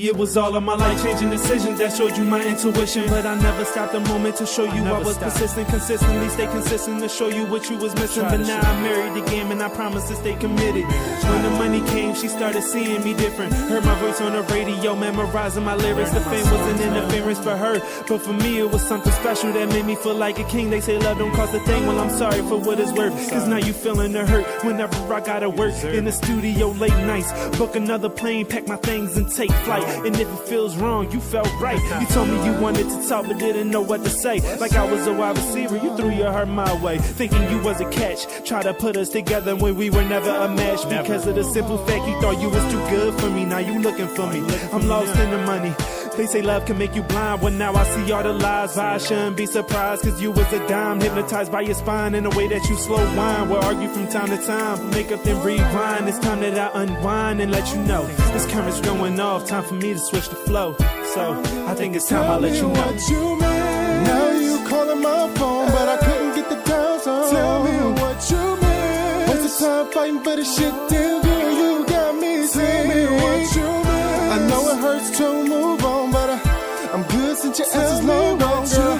See, it was all of my life-changing decisions that showed you my intuition. But I never stopped a moment to show you I was persistent. Consistently stay consistent to show you what you was missing. But now I married the game and I promise to stay committed. When the money came, she started seeing me different. Heard my voice on the radio, memorizing my lyrics. The fame wasn't interference for her, but for me it was something special that made me feel like a king. They say love don't cost a thing, well I'm sorry for what it's worth. Cause now you feeling the hurt whenever I gotta work in the studio late nights. Book another plane, pack my things and take flight. And if it feels wrong, you felt right. You told me you wanted to talk but didn't know what to say. Like I was a wide receiver, you threw your heart my way, thinking you was a catch. Try to put us together when we were never a match. Because of the simple fact you thought you was too good for me. Now you looking for me, I'm lost in the money. They say love can make you blind, well now I see all the lies. But I shouldn't be surprised, cause you was a dime. Hypnotized by your spine in the way that you slow wine. We'll argue from time to time, make up then rewind. It's time that I unwind and let you know this current's going off, time for me to switch the flow. So I think it's time I let you know what you mean. Now you calling my phone, but I couldn't get the dials on. Tell me what you mean. Waste the time fighting for the shit, damn girl, you got me. Tell me what you mean. I know it hurts to move on, but I'm good since your ass is long gone, girl.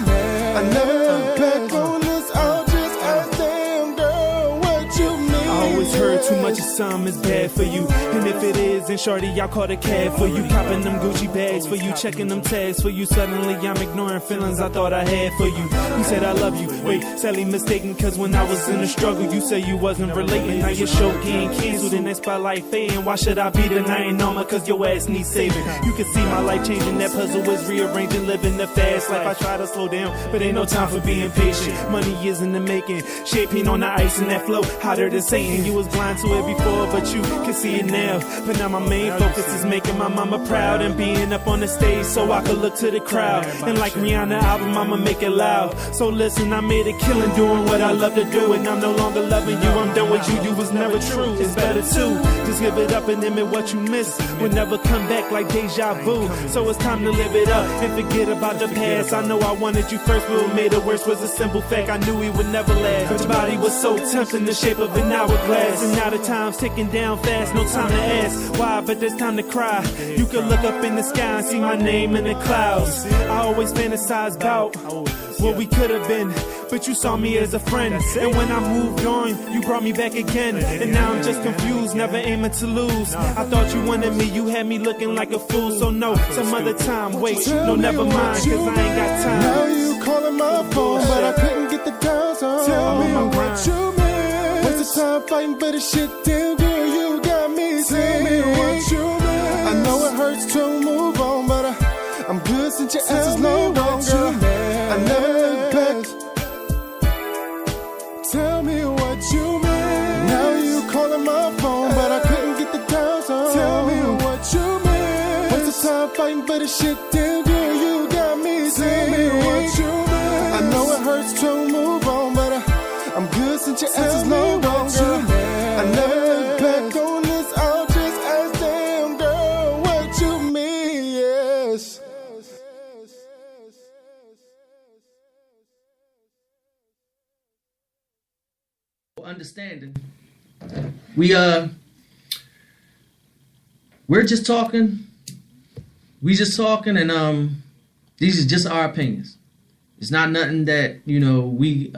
I never look back on this, I'll just ask, damn girl, what you mean. I always heard too much of something is bad for you. And if it is, then shorty, y'all call a cab for you. Copping them Gucci bags for you, checking them tags for you. Suddenly I'm ignoring feelings I thought I had for you. You said I love you, wait, sadly mistaken. Cause when I was in the struggle, you said you wasn't relating. Now your show getting canceled and that spotlight fading. Why should I be denying normal? Cause your ass needs saving. You can see my life changing, that puzzle is rearranging. Living the fast life, I try to slow down, but ain't no time for being patient. Money is in the making, shaping on the ice and that flow hotter than Satan. You was blind to it before, but you can see it now. But now my main focus is making my mama proud and being up on the stage so I could look to the crowd. And like Rihanna album, I'ma make it loud. So listen, I made a killing doing what I love to do, and I'm no longer loving you. I'm done with you. You was never true. It's better to just give it up and admit what you missed will never come back like deja vu. So it's time to live it up and forget about the past. I know I wanted you first, but what made it worse was a simple fact. I knew we would never last. But your body was so tempting, the shape of an hourglass. And now the time's ticking down fast, no time to ask why, but there's time to cry. You could look up in the sky and see my name in the clouds. I always fantasize about what we could have been, but you saw me as a friend. And when I moved on, you brought me back again. And now I'm just confused, never aiming to lose. I thought you wanted me, you had me looking like a fool. So no, some other time, wait, no never mind, cause I ain't got time. Now you calling my phone, but I couldn't get the dials on. Tell me what you mean. Waste the time fighting for the shit, damn girl, you got me. Tell me what you mean. I know it hurts to move on, but I'm good since your ass is long gone, girl. I never look back. Tell me what you mean. Now you calling my phone, but I couldn't get the dials on. Tell me what you mean. Waste the time fighting for the shit, damn girl, you got me. Tell me what you mean. I know it hurts to move on, but I'm good since your ass is long gone, girl. I never look back on this, I'll just ask, damn girl, what you mean, yes. Understanding. We're just talking. We just talking, and these are just our opinions. It's not nothing that we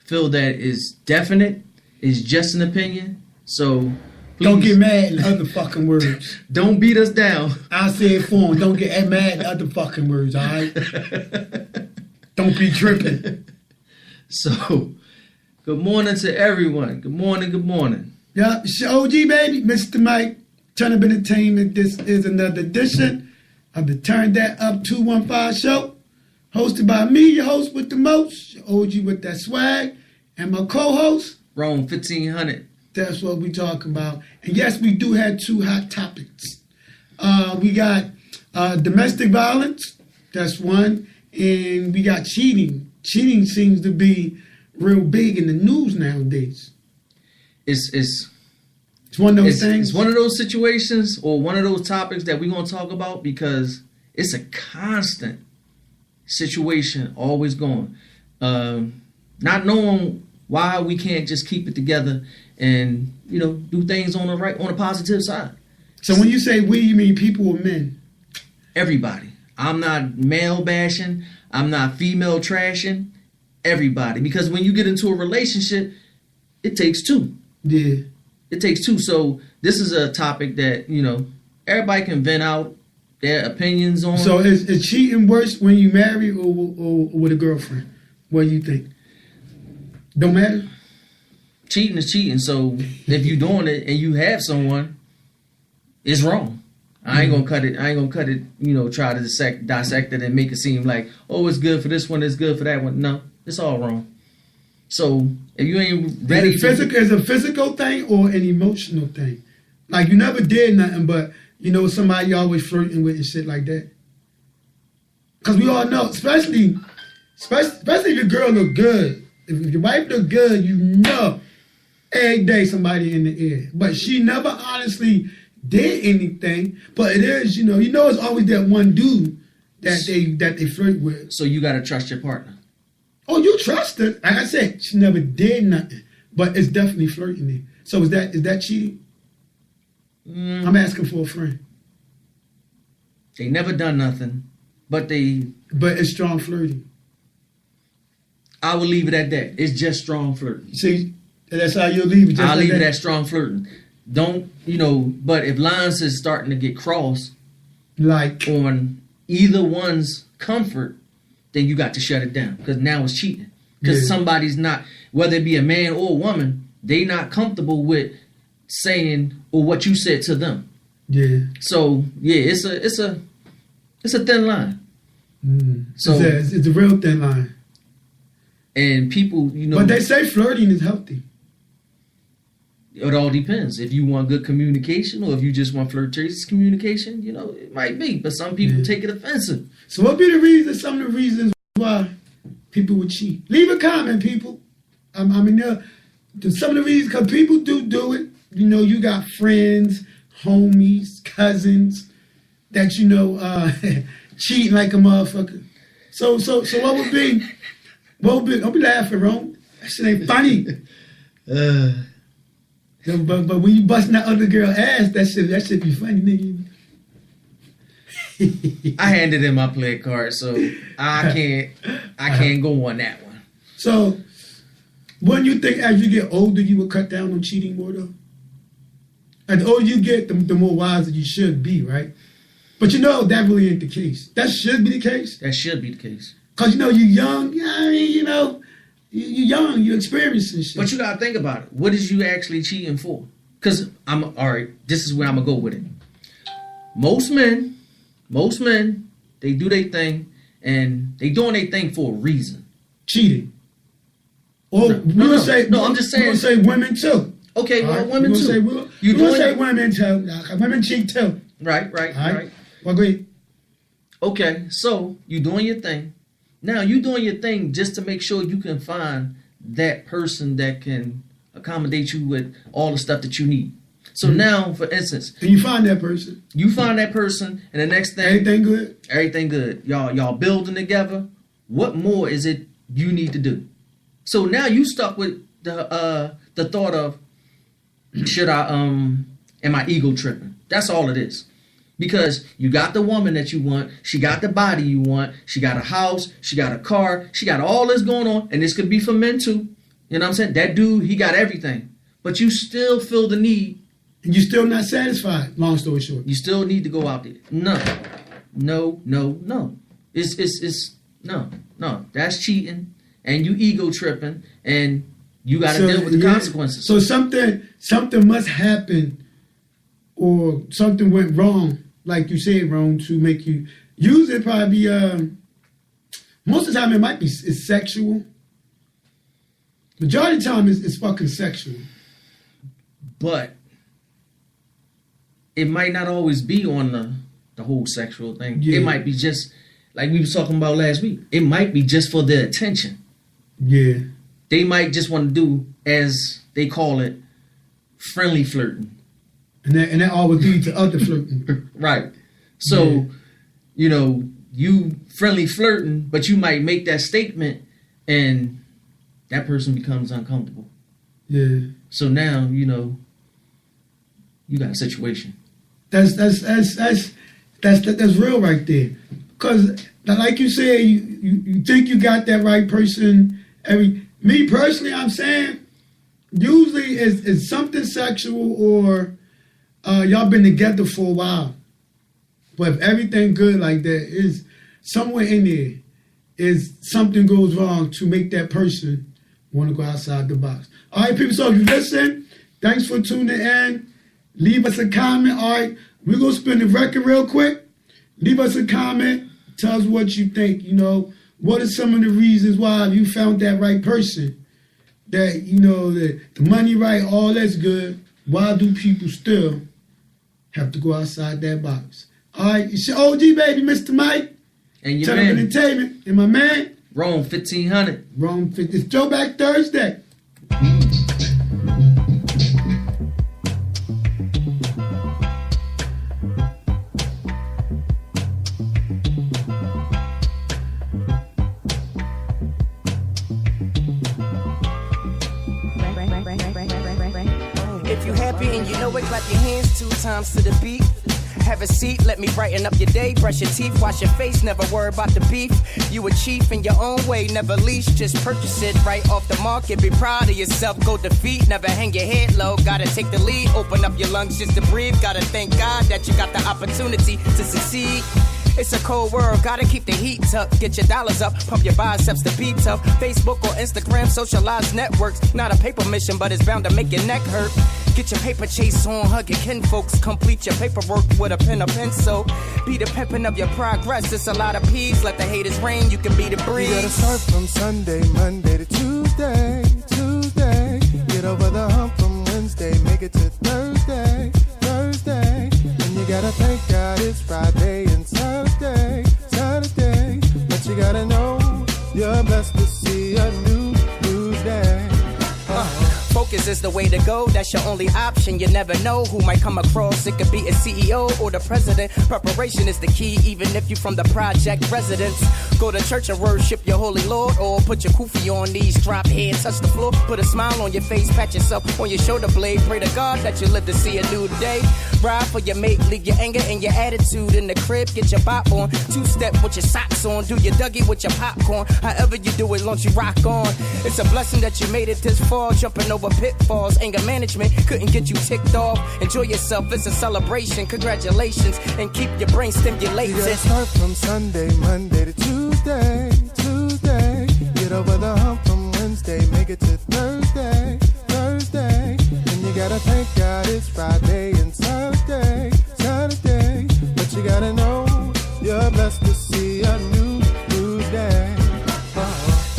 feel that is definite. It's just an opinion. So please, don't get mad in other fucking words. Don't beat us down. I say it for him. Don't get mad in other fucking words. All right. Don't be tripping. So. Good morning to everyone. Good morning, good morning. Yeah, it's your OG baby, Mr. Mike, Turndatup Entertainment. This is another edition of the Turndatup215 Show, hosted by me, your host with the most, your OG with that swag, and my co-host, Rome 1500. That's what we talking about. And yes, we do have two hot topics. We got domestic violence, that's one, and we got cheating. Cheating seems to be real big in the news nowadays. It's one of those things. It's one of those situations or one of those topics that we're going to talk about because it's a constant situation always going. Not knowing why we can't just keep it together and do things on the positive side. So when you say we, you mean people or men? Everybody. I'm not male bashing. I'm not female trashing. Everybody. Because when you get into a relationship, it takes two. Yeah. It takes two. So this is a topic that, everybody can vent out their opinions on. So is cheating worse when you marry or with a girlfriend? What do you think? Don't matter? Cheating is cheating. So if you're doing it and you have someone, it's wrong. I ain't gonna cut it. Try to dissect it and make it seem like, oh, it's good for this one, it's good for that one. No, it's all wrong. So if you ain't ready, is it a physical thing or an emotional thing? Like you never did nothing, but somebody you always flirting with and shit like that. Because we all know, especially if your girl look good, if your wife look good, every day somebody in the air. But she never honestly did anything. But it is, it's always that one dude that they flirt with. So you gotta trust your partner. Oh, you trust her. Like I said, she never did nothing. But it's definitely flirting there. So is that cheating? I'm asking for a friend. They never done nothing, but it's strong flirting. I will leave it at that. It's just strong flirting. See, that's how you'll leave it. I'll leave it at strong flirting. Don't, but if lines is starting to get crossed, like on either one's comfort, then you got to shut it down because now it's cheating. Because somebody's not, whether it be a man or a woman, they not comfortable with saying or what you said to them. Yeah. So it's a thin line. So it's a real thin line. And people, but they say flirting is healthy. It all depends. If you want good communication or if you just want flirtatious communication, it might be. But some people take it offensive. So what be some of the reasons why people would cheat? Leave a comment, people. Some of the reasons, because people do it. You got friends, homies, cousins that cheating like a motherfucker. So what would be? Don't be laughing, Ron. That shit ain't funny. But when you busting that other girl ass, that shit be funny, nigga. I handed in my play card, so I can't go on that one. So, wouldn't you think as you get older, you would cut down on cheating more, though? And the older you get, the more wiser you should be, right? But that really ain't the case. That should be the case. That should be the case. Because, you're young. You're young. You're experiencing shit. But you got to think about it. What is you actually cheating for? Because, all right, this is where I'm going to go with it. Most men, they do their thing, and they doing their thing for a reason. Cheating. Or I'm just saying. We're going to say women, too. Okay, well, right. Women, too. We're going to say women, too. Women cheat, too. Right. Well, go ahead. Okay, so you doing your thing. Now you doing your thing just to make sure you can find that person that can accommodate you with all the stuff that you need. So now, for instance, and you find that person. And the next thing, everything good. Y'all building together. What more is it you need to do? So now you stuck with the thought of, am I ego tripping? That's all it is. Because you got the woman that you want, she got the body you want, she got a house, she got a car, she got all this going on, and this could be for men too. You know what I'm saying? That dude, he got everything. But you still feel the need. And you're still not satisfied, long story short. You still need to go out there. No. It's no. That's cheating, and you ego tripping, and you got to deal with the consequences. So something must happen, or something went wrong, like you said, wrong, to make you use it. Probably most of the time it might be it's sexual. Majority of the time it's fucking sexual. But it might not always be on the whole sexual thing. Yeah. It might be just like we was talking about last week. It might be just for their attention. Yeah. They might just want to do, as they call it, friendly flirting. And that always leads to other flirting. Right. So, you friendly flirting, but you might make that statement and that person becomes uncomfortable. Yeah. So now, you got a situation. That's real right there. Because like you said, you think you got that right person. Me personally, I'm saying usually it's something sexual or y'all been together for a while. But if everything good like that, is somewhere in there is something goes wrong to make that person want to go outside the box. All right, people, so if you listen, thanks for tuning in. Leave us a comment. All right, we're going to spin the record real quick. Leave us a comment. Tell us what you think. You know, what are some of the reasons why you found that right person? That, you know, the money right, all that's good. Why do people still have to go outside that box? All right, it's your OG baby, Mr. Mike. And your Turn Up man, Entertainment. And my man, Rome 1500. Rome 50. It's Throwback Thursday. If you happy and you know it, clap your hands 2 times to the beat. Have a seat, let me brighten up your day. Brush your teeth, wash your face, never worry about the beef. You a chief in your own way, never leash. Just purchase it right off the market. Be proud of yourself, go defeat. Never hang your head low, gotta take the lead. Open up your lungs just to breathe. Gotta thank God that you got the opportunity to succeed. It's a cold world, gotta keep the heat up. Get your dollars up, pump your biceps to be tough. Facebook or Instagram, socialized networks. Not a paper mission, but it's bound to make your neck hurt. Get your paper chase on, hug your kinfolks. Complete your paperwork with a pen or pencil. Be the pimpin' of your progress, it's a lot of peas. Let the haters rain, you can be the breeze. You gotta start from Sunday, Monday to Tuesday. Get over the hump from Wednesday, make it to Thursday. And you gotta thank God it's Friday and Saturday. But you gotta know you're blessed to see a new day. Focus is the way to go, that's your only option. You never know who might come across. It could be a CEO or the president. Preparation is the key, even if you from the project residence. Go to church and worship your holy Lord, or put your kufi on knees, drop head, touch the floor. Put a smile on your face, pat yourself on your shoulder blade. Pray to God that you live to see a new day. Ride for your mate, leave your anger and your attitude in the crib. Get your bop on, 2-step with your socks on. Do your Dougie with your popcorn. However you do it, long you rock on. It's a blessing that you made it this far, jumping over pitfalls. Anger management couldn't get you ticked off. Enjoy yourself, it's a celebration. Congratulations, and keep your brain stimulated. You gotta start from Sunday, Monday to Tuesday. Get over the hump from Wednesday, make it to Thursday. And you gotta thank God it's Friday and Saturday. But you gotta know you're blessed to see a new day.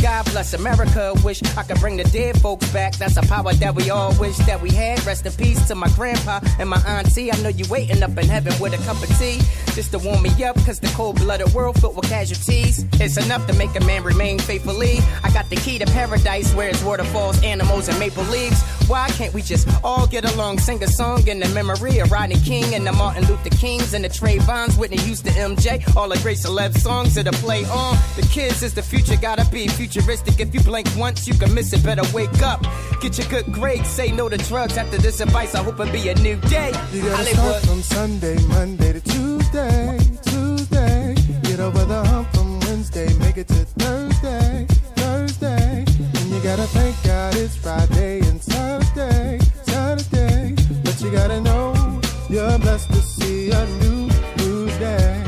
God bless America, wish I could bring the dead folks back. That's a power that we all wish that we had. Rest in peace to my grandpa and my auntie. I know you waiting up in heaven with a cup of tea, just to warm me up, cause the cold-blooded world filled with casualties. It's enough to make a man remain faithfully. I got the key to paradise where it's waterfalls, animals, and maple leaves. Why can't we just all get along, sing a song in the memory of Rodney King and the Martin Luther Kings and the Trayvons, Whitney Houston, MJ, all the great celeb songs that are play on. The kids is the future, gotta be futuristic. If you blink once, you can miss it, better wake up. Get your good grades, say no to drugs. After this advice, I hope it be a new day. You gotta start from Sunday, Monday to Tuesday. Get over the hump from Wednesday, make it to Thursday. And you gotta thank God it's Friday and Saturday. But you gotta know you're blessed to see a new day.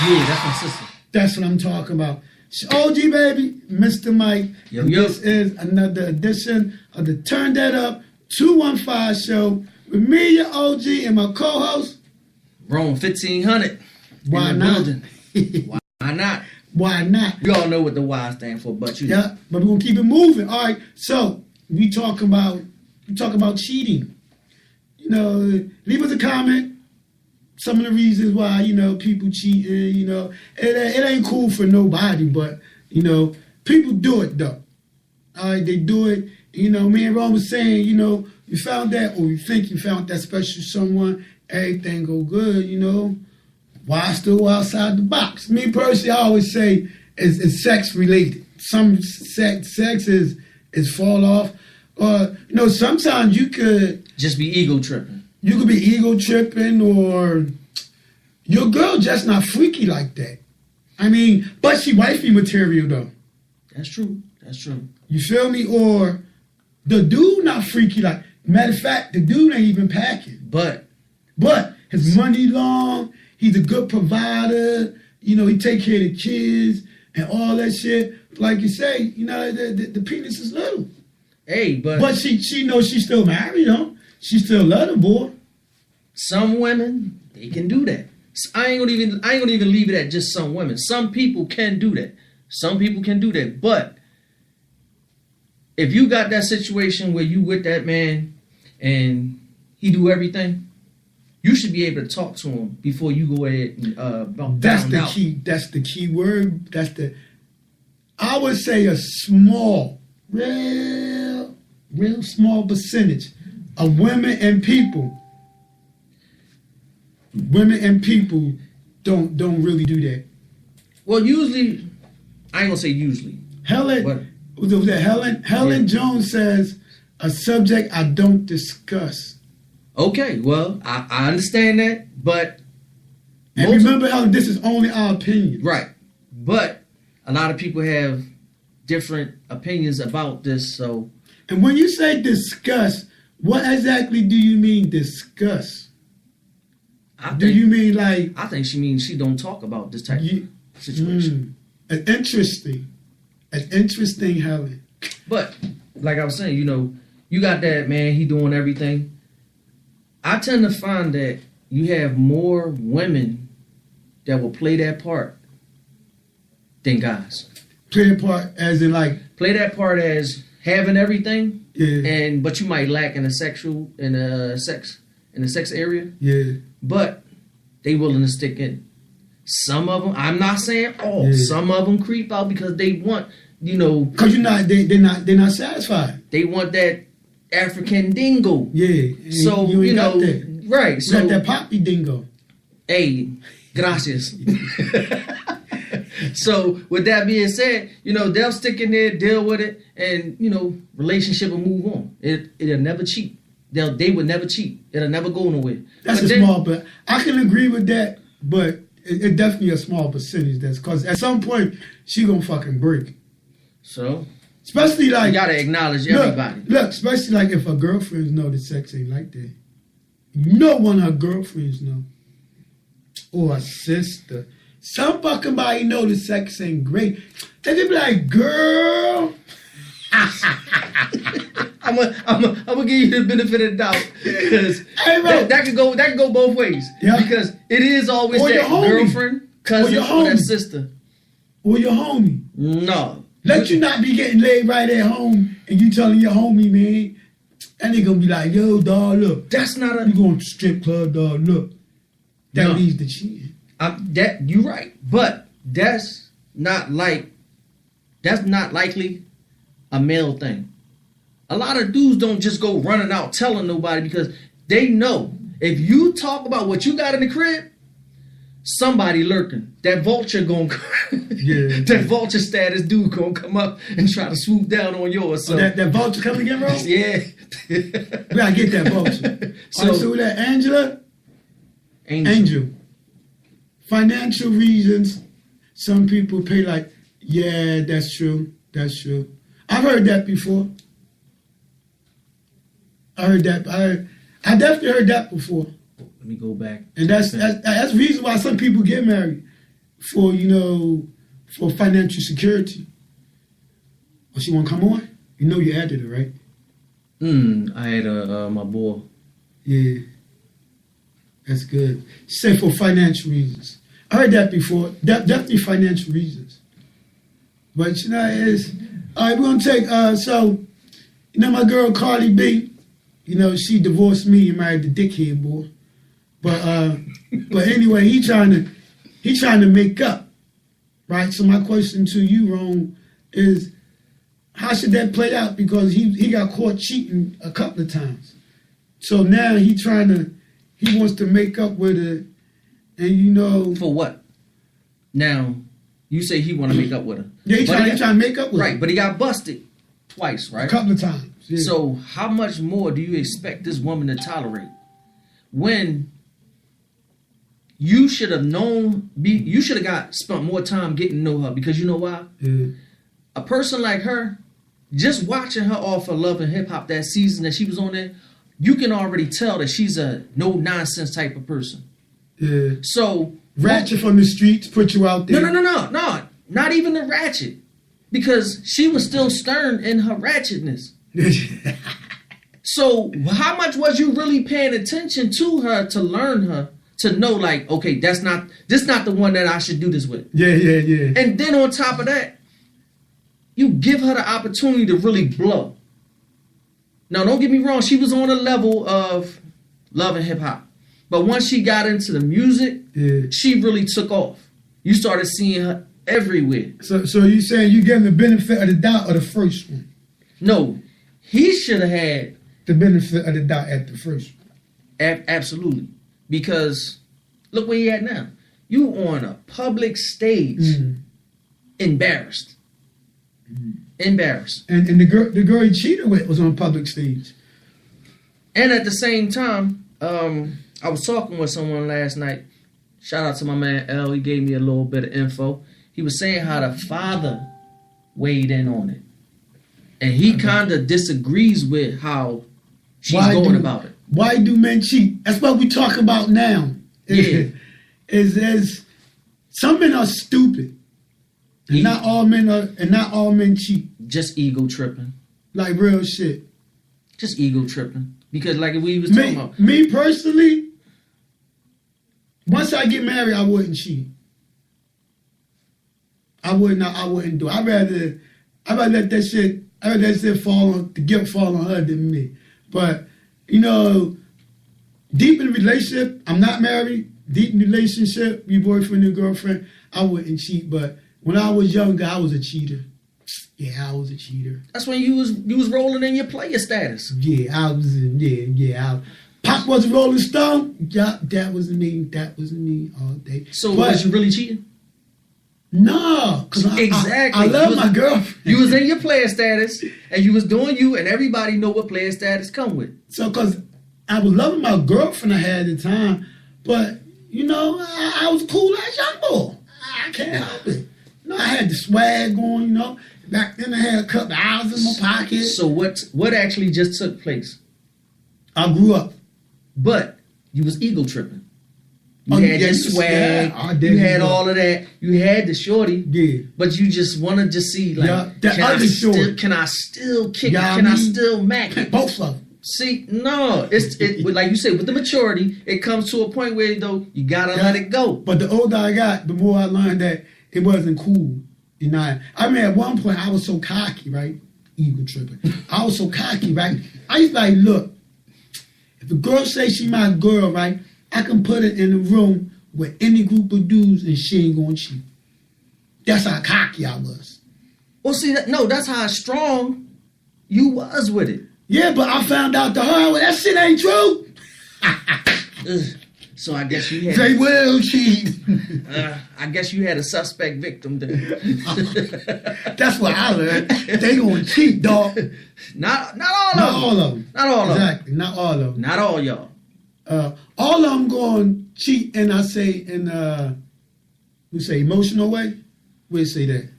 Yeah, that's my sister. That's what I'm talking about. It's OG baby, Mr. Mike. Yo, yo. This is another edition of the Turn That Up 215 Show with me, your OG, and my co-host. Rome 1500. Why in the not? building. Why not? Why not? You all know what the Y stand for, but you know. Yeah, but we're gonna keep it moving. All right. So we talk about cheating. You know, leave us a comment. Some of the reasons why, you know, people cheating, you know, it ain't cool for nobody, but, you know, people do it though. All right, they do it. You know, me and Ron was saying, you know, you found that, or you think you found that special someone, everything go good, you know, why still outside the box? Me personally, I always say it's sex related. Some sex is fall off. Or, you know, sometimes you could just be ego tripping. You could be ego tripping, or your girl just not freaky like that. I mean, but she wifey material though. That's true. That's true. You feel me? Or the dude not freaky like. Matter of fact, the dude ain't even packing. But his money long. He's a good provider. You know, he take care of the kids and all that shit. Like you say, you know, the penis is little. Hey, but she knows she's still married, though. She still love the boy. Some women, they can do that. I ain't gonna even leave it at just some women. Some people can do that. Some people can do that. But if you got that situation where you with that man and he do everything, you should be able to talk to him before you go ahead and That's the key. That's the key word. I would say a small, real small percentage of women and people don't really do that. Well, usually, I ain't gonna say usually. Helen Jones says a subject I don't discuss. Okay, well, I understand that, but and remember, Helen, this is only our opinion. Right, but a lot of people have different opinions about this. So, and when you say discuss, what exactly do you mean discuss? You mean like? I think she means she don't talk about this type of situation. Interesting, Helen. But like I was saying, you know, you got that man. He doing everything. I tend to find that you have more women that will play that part than guys. Play the part as in like play that part as having everything, yeah. But you might lack in the sex area. Yeah. But they willing to stick in. Some of them, I'm not saying all. Yeah. Some of them creep out because they want, you know, because they're not satisfied. They want that African dingo. Yeah. So you know, right? You so got that poppy dingo. Hey, gracias. So with that being said, you know, they'll stick in there, deal with it, and you know, relationship will move on. It'll never cheat. They would never cheat. It'll never go nowhere. That's small, but I can agree with that. But it definitely a small percentage. That's because at some point she gonna fucking break. So especially like you gotta acknowledge everybody. Look, especially like if her girlfriends know that sex ain't like that. No one of her girlfriends know, or a sister. Some fucking body know the sex ain't great. They just be like, girl. I'm gonna give you the benefit of the doubt because that could go both ways. Yeah. Because it is always that girlfriend, cousin, or that sister, or your homie. No, let you not be getting laid right at home and you telling your homie, man, and they gonna be like, yo, dog, look, that's not a you going to strip club, dog, look, that leads to cheating. That you're right, but that's not likely a male thing. A lot of dudes don't just go running out telling nobody because they know if you talk about what you got in the crib, somebody lurking. That vulture gonna that vulture status dude gonna come up and try to swoop down on yours. So that vulture coming again, bro? Yeah. We gotta get that vulture. So that Angel. Financial reasons, some people pay like, yeah, that's true. I've heard that before. I definitely heard that before. Let me go back. And that's the reason why some people get married for financial security. Oh, she want to come on? You know you added her, right? I had my boy. Yeah. That's good. She said for financial reasons. I heard that before. Definitely financial reasons. But you know, all right, we're gonna take my girl Cardi B, you know, she divorced me and married the dickhead boy. But anyway, he trying to make up. Right? So my question to you, Ron, is how should that play out? Because he got caught cheating a couple of times. So now he wants to make up with her, and you know. For what? Now, you say he want to make up with her. Yeah, he trying to make up with her. Right, but he got busted twice, right? A couple of times. Yeah. So how much more do you expect this woman to tolerate? When you should have spent more time getting to know her, because you know why? Yeah. A person like her, just watching her off of Love and Hip Hop that season that she was on there, you can already tell that she's a no nonsense type of person. Yeah. So ratchet from the streets, put you out there. No, not even the ratchet, because she was still stern in her ratchetness. So how much was you really paying attention to her to learn her, to know like, okay, this not the one that I should do this with. Yeah. And then on top of that, you give her the opportunity to really blow. Now, don't get me wrong, she was on a level of Love and Hip Hop. But once she got into the music, she really took off. You started seeing her everywhere. So you saying you getting the benefit of the doubt of the first one? No, he should have had the benefit of the doubt at the first one. Absolutely. Because look where you at now. You on a public stage, embarrassed. Embarrassed. And the girl he cheated with was on a public stage. And at the same time, I was talking with someone last night. Shout out to my man L. He gave me a little bit of info. He was saying how the father weighed in on it. And he kind of disagrees with how she's going about it. Why do men cheat? That's what we talk about now. Yeah. Is some men are stupid. And not all men cheat. Just ego tripping. Like real shit. Just ego tripping. Because like we was talking about. Me personally, once I get married, I wouldn't cheat. I wouldn't do it. I'd rather let that shit fall on, the guilt fall on her than me. But, you know, deep in a relationship, I'm not married, deep in a relationship, your boyfriend and girlfriend, I wouldn't cheat. But when I was younger, I was a cheater. Yeah, I was a cheater. That's when you was rolling in your player status. Yeah, I was. Pop was a Rolling Stone. Yeah, that was me. That was me all day. So was you really cheating? No, because exactly. I love my girlfriend. You was in your player status, and you was doing you, and everybody know what player status come with. So, because I was loving my girlfriend I had at the time, but you know, I was a cool ass young boy. I can't help it. You know, I had the swag on. You know. Back then I had a couple hours in my pocket. So what actually just took place? I grew up. But you was ego tripping. You had your swag. You had all of that. You had the shorty. Yeah. But you just wanted to see like, can I still kick it? Can I still mac it? Both of them. See, no. It like you said, with the maturity, it comes to a point where though you gotta let it go. But the older I got, the more I learned that it wasn't cool. You know, I mean, at one point, I was so cocky, right? Ego tripping. I was so cocky, right? I used to like, look, if a girl says she my girl, right, I can put her in a room with any group of dudes and she ain't gonna cheat. That's how cocky I was. Well, see, that's how strong you was with it. Yeah, but I found out the hard way. That shit ain't true. So I guess you had... They will cheat. I guess you had a suspect victim there. That's what I learned. They gonna cheat, dog. Not all of them. Not all of them. Exactly, not all of them. Not all y'all. All of them going cheat, and I say in we say emotional way. We say that.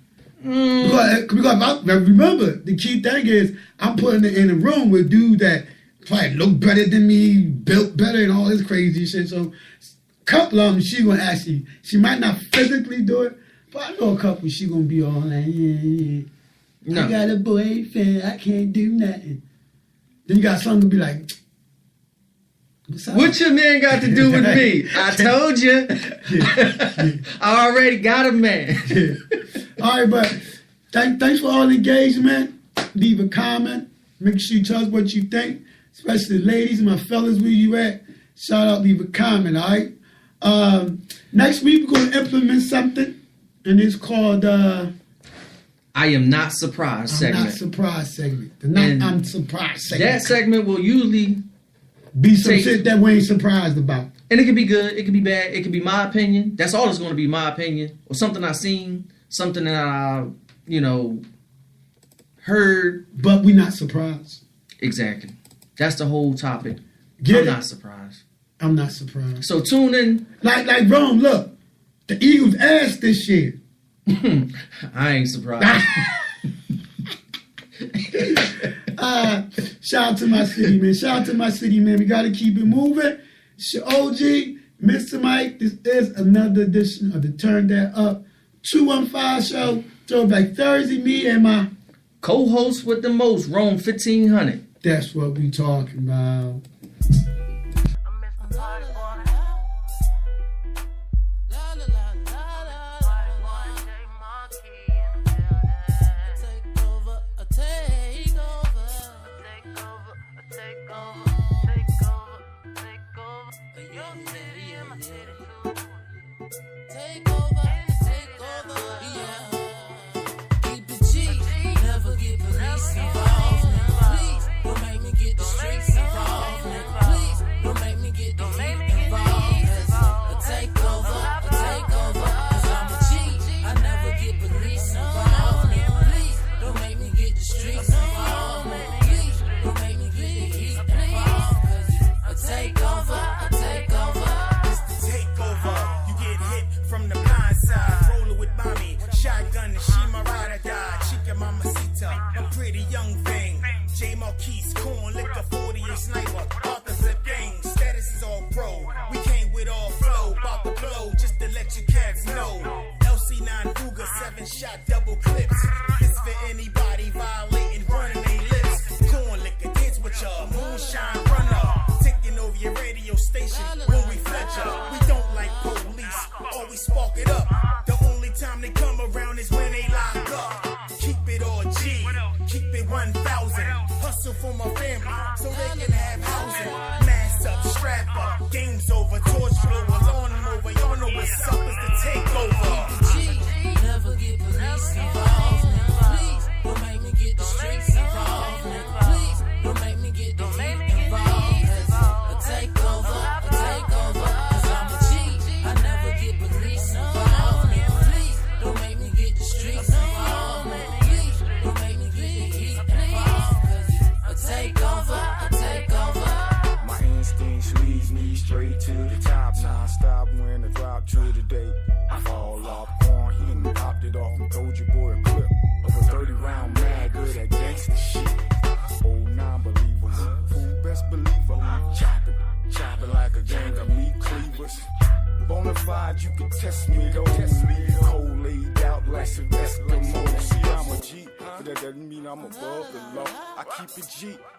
Because remember, the key thing is I'm putting it in a room with dudes that probably look better than me, built better, and all this crazy shit. So, a couple of them, she gonna actually, she might not physically do it, but I know a couple, she gonna be all like, yeah. No. I got a boyfriend, I can't do nothing. Then you got some to be like, what your man got to do with me? I told you. I already got a man. All right, but thanks for all the engagement. Leave a comment. Make sure you tell us what you think. Especially the ladies and my fellas, where you at? Shout out, leave a comment, all right? Next week, we're going to implement something, and it's called... I am not surprised segment. I'm not surprised segment. I'm surprised segment. That segment will usually be some shit that we ain't surprised about. And it could be good, it could be bad, it could be my opinion. That's all it's going to be, my opinion. Or something I seen, something that I, heard. But we not surprised. Exactly. That's the whole topic. I'm not surprised. I'm not surprised. So tune in. Like Rome, look. The Eagles asked this shit. I ain't surprised. Shout out to my city, man. Shout out to my city, man. We got to keep it moving. It's your OG, Mr. Mike. This is another edition of the Turn That Up 215 Show. Throwback Thursday. Me and my co-host with the most, Rome 1500. That's what we talking about.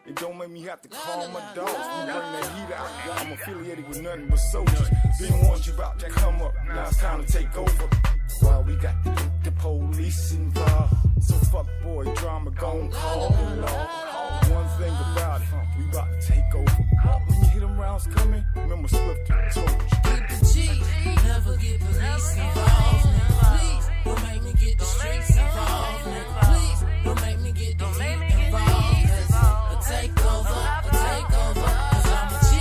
It don't make me have to call my dogs. We bring that heat out. I'm affiliated with nothing but soldiers. Didn't want you about to come up. Now it's time to take over. Well, we got to get the police involved. So fuck boy drama, gon' call the law. One thing about it, we about to take over. When you hear them rounds coming, remember Swift told you. Keep it G, never get police involved. Please, don't make me get the streets involved. Please, don't make me get the heat involved. Take over, cause I'm a G.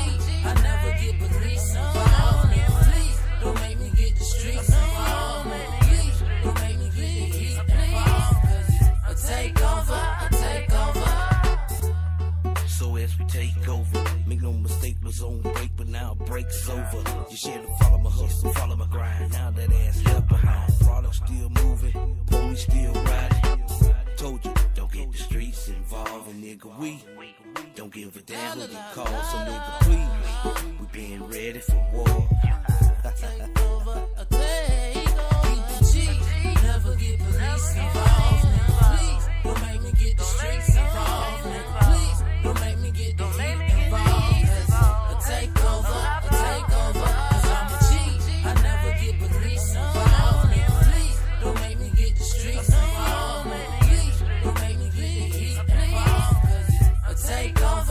I never get police involved. Please, don't make me get the streets involved. Please, don't make me get the heat involved. Cause I take over. So as we take over, make no mistake, was on break, but now break's over. You should follow my hustle, follow my grind. Now that ass left behind. Product still moving, police still riding. Told you, don't get the streets involved, and nigga, we don't give a damn who they call, so nigga, please, we been ready for war. Take over, keep it G, never get police involved. Please, don't make me get the streets involved. Please, don't make me get the heat involved. Take over, cause I'm a G. I never get police involved. Please, don't make me get the streets involved. Please, don't make me get the heat involved. Take over.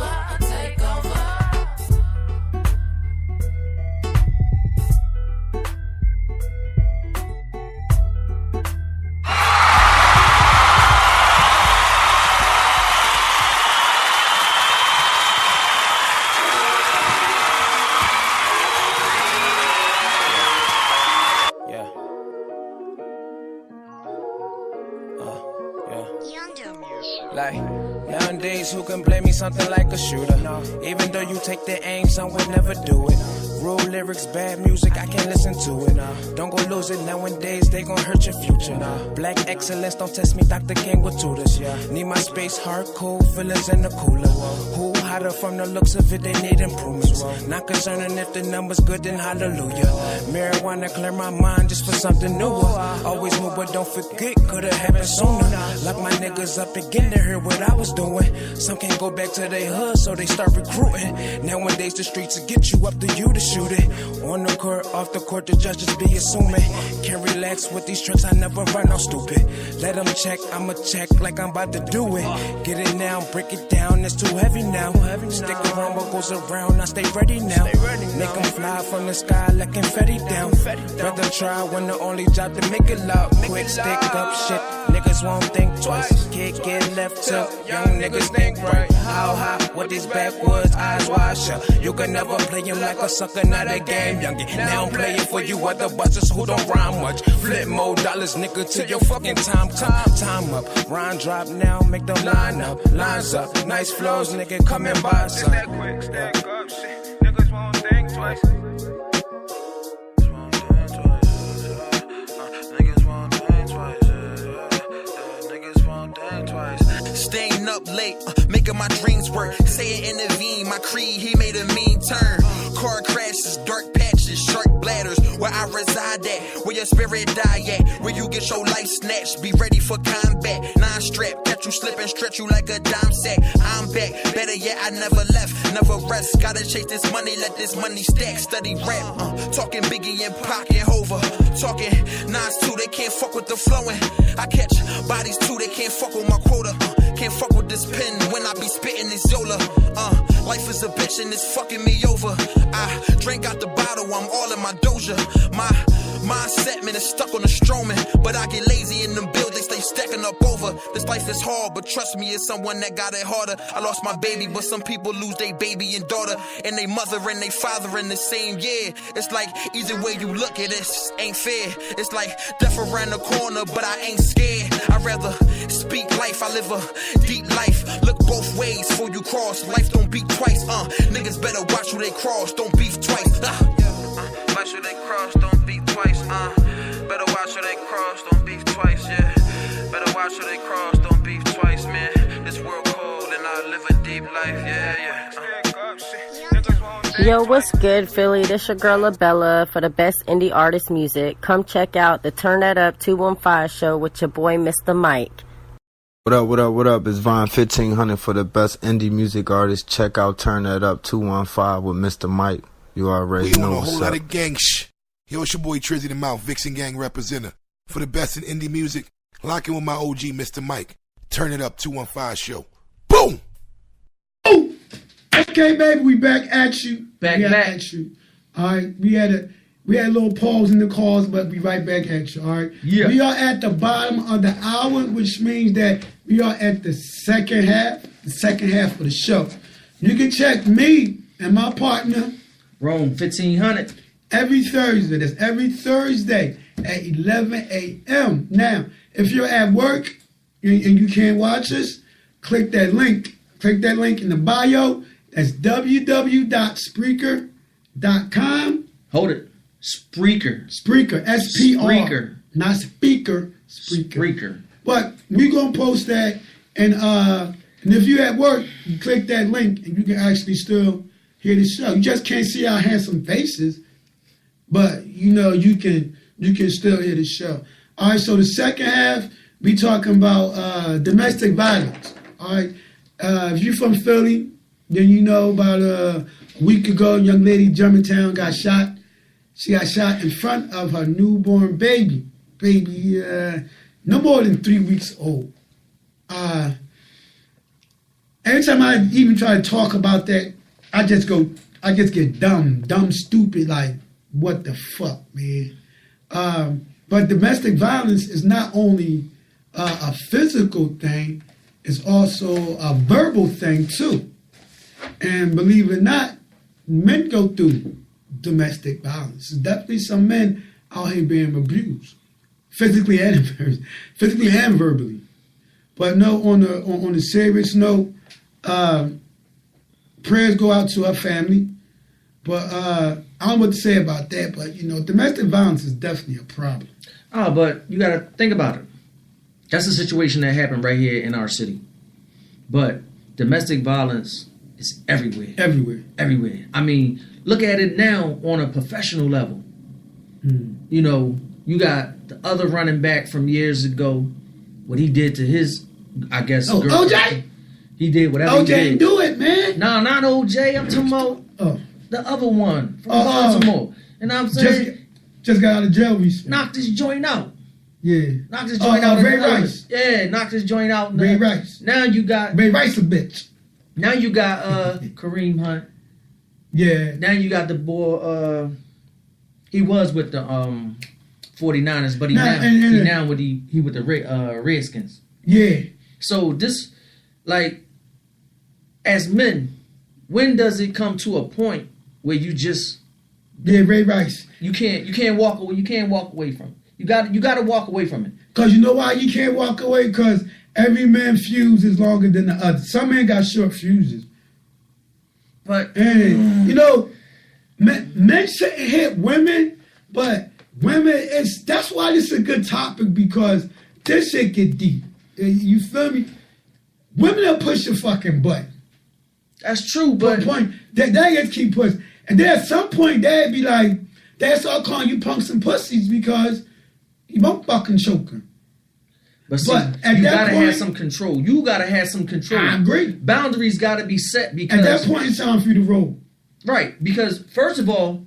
Like, nowadays, who can blame me something like a shooter? Even though you take the aim, some would never do it. Real lyrics, bad music, I can't listen to it. Don't go lose it nowadays, they gon' hurt your future. Black excellence, don't test me, Dr. King with tutors. Need my space, hard, cool, feelings in the cooler. Who hotter from the looks of it, they need improvements. Not concerning if the number's good, then hallelujah. Marijuana clear my mind just for something newer. Always move, but don't forget, could've happened sooner. Lock my niggas up again to hear what I was doing. Some can't go back to their hood, so they start recruiting. Nowadays the streets will get you up to you to shoot it. On the court, off the court, the judges be assuming. Can't relax with these tricks, I never run no stupid. Let them check, I'ma check like I'm about to do it. Get it now, break it down, it's too heavy now. Stick around what goes around, I stay ready now. Make them fly from the sky like confetti down. Rather try when the only job to make it loud. Quick stick up shit, niggas won't think twice. Kid get left to young niggas think right. How high with these backwoods, eyes wide shut. You can never play him like a sucker, not a game, youngie. Now I'm playing for you other buzzers who don't rhyme much. Flip more dollars, nigga, till your fucking time come. Time up, rhyme drop now, make them line up. Lines up, nice flows, nigga, come and buy some. That quick stack up shit, niggas won't think twice. Staying up late, making my dreams work. Say it intervene, my creed, he made a mean turn. Car crashes, dark patches, shark bladders. Where I reside at, where your spirit die at. Where you get your life snatched, be ready for combat. Non-strap, catch you slipping, stretch you like a dime sack. I'm back, better yet, I never left, never rest. Gotta chase this money, let this money stack. Study rap, talking Biggie and Pac and Hova. Talking Nas too, they can't fuck with the flowing. I catch bodies too, they can't fuck with my quota. Can't fuck with this pen when I be spitting this Yola. Life is a bitch and it's fucking me over. I drank out the bottle, I'm all in my doja. My mindset, man, is stuck on the Stroman. But I get lazy in them bills, they stay stacking up over. This life is hard, but trust me, it's someone that got it harder. I lost my baby, but some people lose their baby and daughter. And they mother and they father in the same year. It's like, either way you look at this, ain't fair. It's like, death around the corner, but I ain't scared. I'd rather speak life, I live a deep life. Look both ways before you cross, life don't beat twice. Niggas better watch who they cross, don't beef twice. Watch who they cross, don't beat twice. Better watch who they cross, don't beef twice, yeah. Better watch who they cross, don't beef twice, man. This world cold and I live a deep life, yeah. Yo, what's good, Philly? This your girl LaBella for the best indie artist music. Come check out the Turndatup215Show with your boy Mr. Mike. What up, what up, what up? It's Vine 1500 for the best indie music artist. Check out Turn That Up 215 with Mr. Mike. You already know on a what's whole up. lot of gang shh. Yo, it's your boy Trizzy the Mouth, Vixen Gang representative. For the best in indie music, lock in with my OG, Mr. Mike. Turn It Up 215 Show. Boom! Oh! Okay, baby, we back at you. Back at you. All right, we had a little pause in the calls, but we right back at you. All right. Yeah. We are at the bottom of the hour, which means that we are at the second half of the show. You can check me and my partner Rome 1500 every Thursday. That's every Thursday at 11 a.m. Now, if you're at work and you can't watch us, click that link. Click that link in the bio. That's www.spreaker.com. Hold it. Spreaker. Spreaker. S-P-R. Spreaker. Not speaker. Spreaker. Spreaker. But we're going to post that. And if you're at work, you click that link and you can actually still hear the show. You just can't see our handsome faces, but you know you can still hear the show. All right, so the second half, we talking about domestic violence. All right, if you're from Philly, then you know about a week ago, a young lady in Germantown got shot. She got shot in front of her newborn baby. No more than 3 weeks old. Every time I even try to talk about that, I just get dumb, stupid, like, what the fuck, man? But domestic violence is not only a physical thing, it's also a verbal thing, too. And believe it or not, men go through domestic violence. There's definitely some men out here being abused, physically and verbally. But no, on a serious note, prayers go out to her family. But I don't know what to say about that. But domestic violence is definitely a problem. Oh, but you got to think about it. That's a situation that happened right here in our city. But domestic violence is everywhere. Everywhere. I mean, look at it now on a professional level. You got the other running back from years ago, what he did to his, I guess, girlfriend. OJ? He did whatever OJ he did. didn't do it, man. No, not OJ. I'm talking about the other one from Baltimore. And I'm saying... Just got out of jail recently. Knocked his joint out. Yeah. Knocked his joint out. Ray Rice. Yeah, knocked his joint out. Ray Rice. Now you got... Ray Rice a bitch. Now you got Kareem Hunt. Yeah. Now you got the boy... he was with the 49ers, but he with the Redskins. Yeah. So this, like, as men, when does it come to a point where you just... Yeah, Ray Rice. You can't walk away. You can't walk away from it. You got to walk away from it. Cause you know why you can't walk away? Cause every man's fuse is longer than the other. Some men got short fuses. But men shouldn't hit women, but women that's why this is a good topic because this shit get deep. You feel me? Women will push your fucking butt. That's true, but they just keep pushing. And then at some point they'd be like, they start calling you punks and pussies because you won't fucking choke them. But see, you gotta have some control. You gotta have some control. I agree. Boundaries gotta be set because at that point it's time for you to roll. Right, because first of all,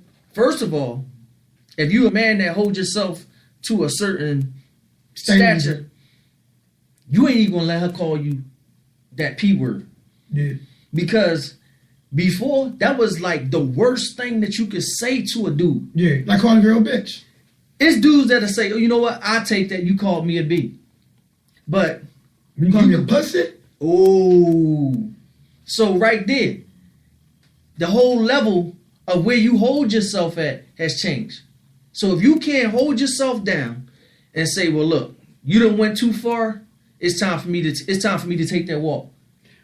if you a man that holds yourself to a certain stature, you ain't even gonna let her call you that P word. Yeah. Because before, that was like the worst thing that you could say to a dude. Yeah, like calling a girl a bitch. It's dudes that'll say, oh, you know what? I take that you called me a B. But you call me a pussy? Oh. So right there, the whole level of where you hold yourself at has changed. So if you can't hold yourself down and say, well, look, you done went too far, it's time for me to take that walk.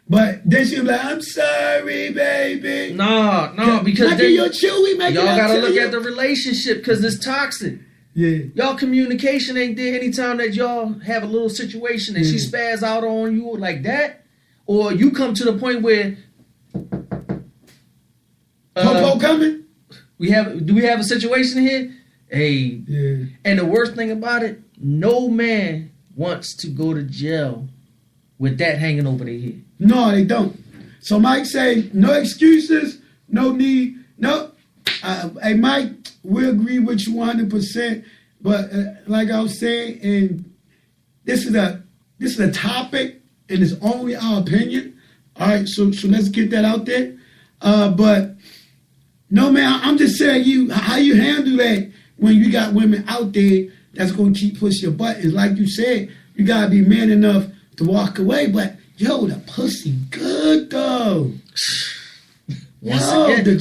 But then she'll be like, I'm sorry, baby. No, because then y'all gotta look at the relationship because it's toxic. Yeah. Y'all communication ain't there anytime that y'all have a little situation and she spaz out on you like that, or you come to the point where Popo coming? Do we have a situation here? Hey. Yeah. And the worst thing about it, no man wants to go to jail with that hanging over their head. No, they don't. So Mike say, no excuses, no need, no. Hey, Mike, we agree with you 100%. But like I was saying, and this is a topic, and it's only our opinion. All right, so let's get that out there. But no, man, I'm just saying how you handle that when you got women out there that's going to keep pushing your buttons. Like you said, you got to be man enough to walk away. But yo, the pussy good though. The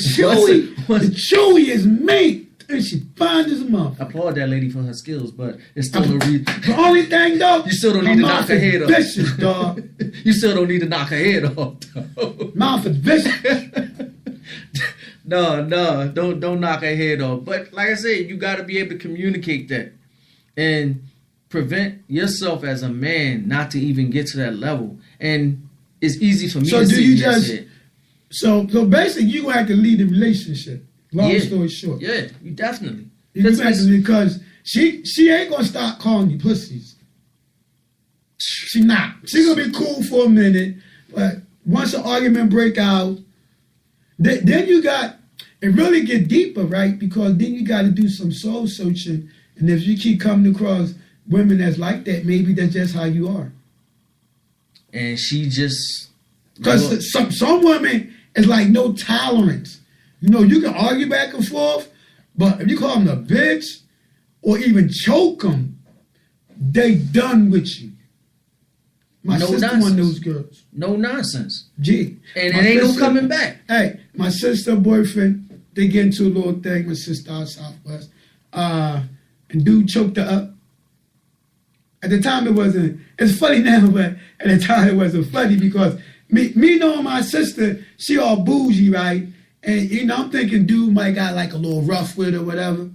chewy is meat. And she fine as a mother. I applaud that lady for her skills, but it's still no reason. The only thing though, you still don't need to knock her head off. Vicious, dog. You still don't need to knock her head off, dog. Mouth is vicious. No, don't knock her head off. But like I said, you got to be able to communicate that and prevent yourself as a man not to even get to that level. And it's easy for me to see. So basically, you gonna have to lead the relationship. Long story short. Yeah, you definitely. Because she ain't gonna start calling you pussies. She not. She gonna be cool for a minute, but once an argument break out, then you got it really get deeper, right? Because then you got to do some soul searching, and if you keep coming across women that's like that, maybe that's just how you are. And she just because some women is like no tolerance. You know, you can argue back and forth, but if you call them a bitch or even choke them, they done with you. My sister one of those girls. No nonsense. Gee. And it ain't no coming back. Hey, my sister boyfriend, they get into a little thing, my sister out Southwest, and dude choked her up. At the time, it wasn't. It's funny now, but at the time, it wasn't funny because me knowing my sister, she all bougie, right? And, you know, I'm thinking dude might got like a little rough with her or whatever.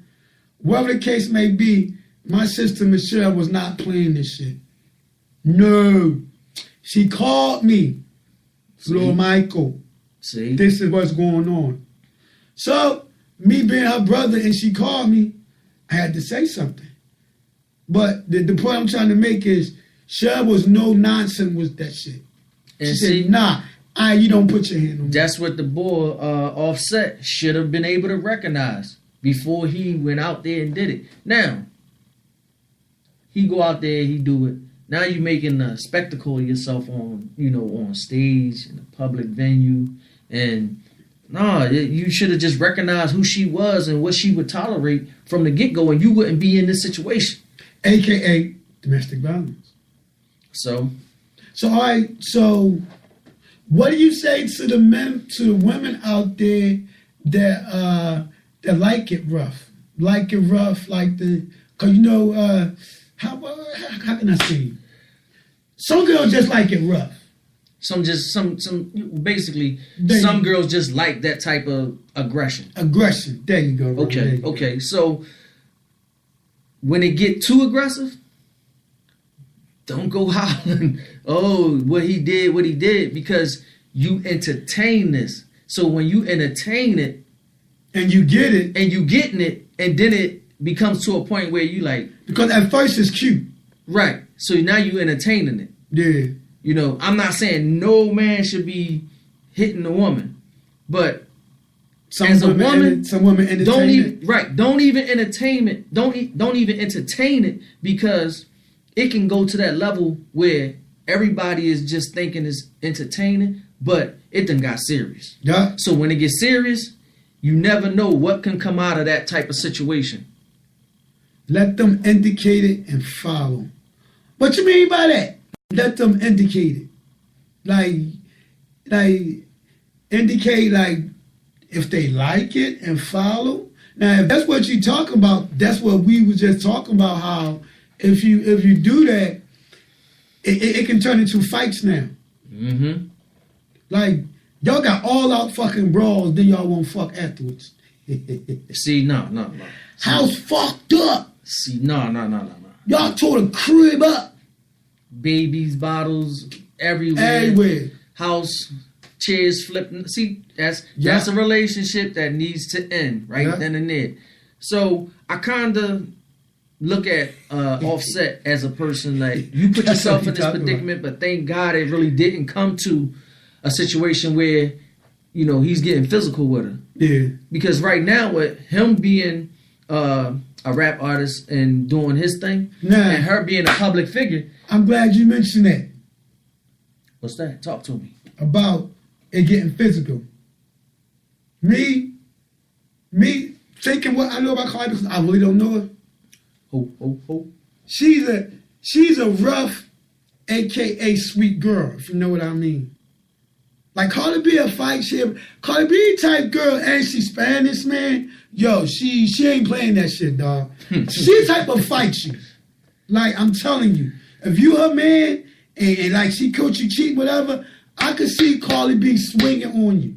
Whatever the case may be, my sister Michelle was not playing this shit. No. She called me. Little Michael. See? This is what's going on. So, me being her brother and she called me, I had to say something. But the point I'm trying to make is, Cher was no nonsense with that shit. And she see, said, nah, you don't put your hand on me. That's what the boy Offset should have been able to recognize before he went out there and did it. Now, he go out there, he do it. Now you making a spectacle of yourself on, you know, on stage in a public venue, and you should have just recognized who she was and what she would tolerate from the get-go, and you wouldn't be in this situation. AKA domestic violence. So all right. So, what do you say to the women out there that like it rough, like cause you know, how can I say? Some girls just like it rough. Basically, some girls just like that type of aggression. Aggression. There you go. Okay. Okay. So when it get too aggressive, don't go hollering, oh, what he did, because you entertain this. So when you entertain it, and you get it, and you getting it, and then it becomes to a point where you like, because at first it's cute, right? So now you entertaining it. Yeah. You know, I'm not saying no man should be hitting a woman, but some women entertain it. Don't even entertain it. Don't even entertain it, because it can go to that level where everybody is just thinking it's entertaining, but it done got serious. Yeah. So when it gets serious, you never know what can come out of that type of situation. Let them indicate it and follow. What you mean by that? Let them indicate it. Like indicate like if they like it and follow. Now, if that's what you're talking about, that's what we was just talking about, how if you do that, it can turn into fights now. Mm-hmm. Like, y'all got all out fucking brawls, then y'all won't fuck afterwards. See, no. House fucked up. See, no. Y'all tore the crib up. Babies, bottles, everywhere. House, chairs flipping. See, that's a relationship that needs to end right then and there. So I kind of look at Offset as a person like, you put yourself in this predicament, but thank God it really didn't come to a situation where, you know, he's getting physical with her. Yeah. Because right now, with him being a rap artist and doing his thing, and her being a public figure. I'm glad you mentioned that. What's that? Talk to me. About it getting physical. Me thinking what I know about Cardi, because I really don't know her. Oh. She's a rough, AKA sweet girl, if you know what I mean. Like Cardi B a fight, Cardi B type girl, and she's Spanish, man. Yo, she ain't playing that shit, dog. She type of fight you. Like, I'm telling you, if you her man, and like she coach you cheat, whatever, I can see Cardi B swinging on you.